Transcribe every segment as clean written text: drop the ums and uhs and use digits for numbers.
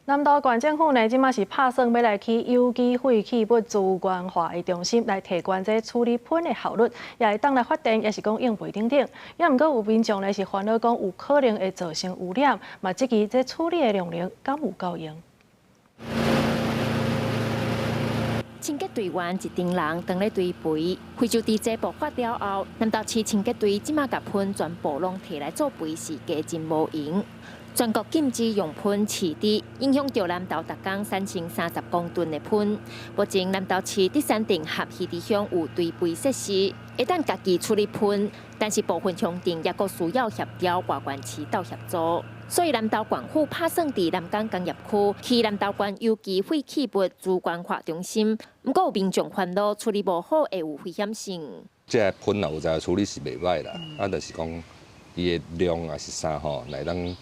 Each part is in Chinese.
南投县政府呢，即马是打算要来起有机废弃物资源化的中心，来提高这处理喷的效率，也会当来发电，也是讲应备等等。也毋过有民众呢是烦恼讲有可能会造成污染，嘛，即期这处理的量能敢有够用？清洁队员一群人当咧堆肥，非洲猪这爆发了后，南投市清洁队即马甲喷全部拢摕来做肥，是加真无用。全国禁止用喷饲猪，影响到南投逐工产生30公吨的喷。目前南投市第三定合溪地乡有堆肥设施，会当家己处理喷，但是部分乡镇也阁需要协调外县市到协助。所以南投县府打算伫南港工业区起南投县有机废弃物资源化中心，不过有民众烦恼处理无好会有危险性。这个喷有在处理是袂歹啦，就是讲伊的量也是啥吼，来当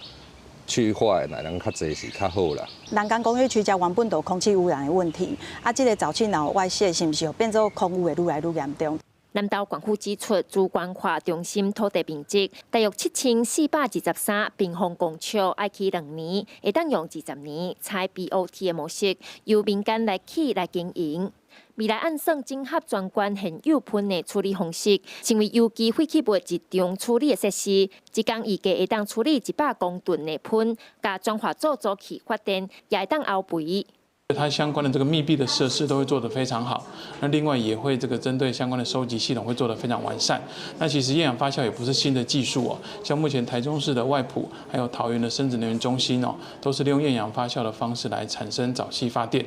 去化的来当较济是较好啦。南港工业区才原本就空气污染的问题，这个沼气若外泄，是毋是变做空污会愈来愈严重？南投县府指出，资源化中心土地面积大约7423平方公尺，要起2年，会当用20年采 BOT 的模式，由民间来起来经营。未来按算整合全县现有喷的处理方式，成为有机废弃物集中处理的设施。一工预计会当处理100公吨的喷，加转化做早期发电，也会当后肥。它相关的这个密闭的设施都会做得非常好，那另外也会这个针对相关的收集系统会做得非常完善。那其实厌氧发酵也不是新的技术哦，像目前台中市的外埔，还有桃园的生质能源中心哦，都是利用厌氧发酵的方式来产生沼气发电。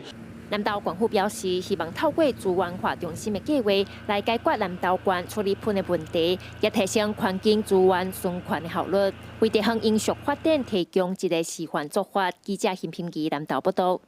南投县府表示，希望透过资源化中心的计划来解决南投县处理喷的问题，也提升环境资源循环的效率，为地方永续发展提供一个示范做法。记者邢平仪南投报道。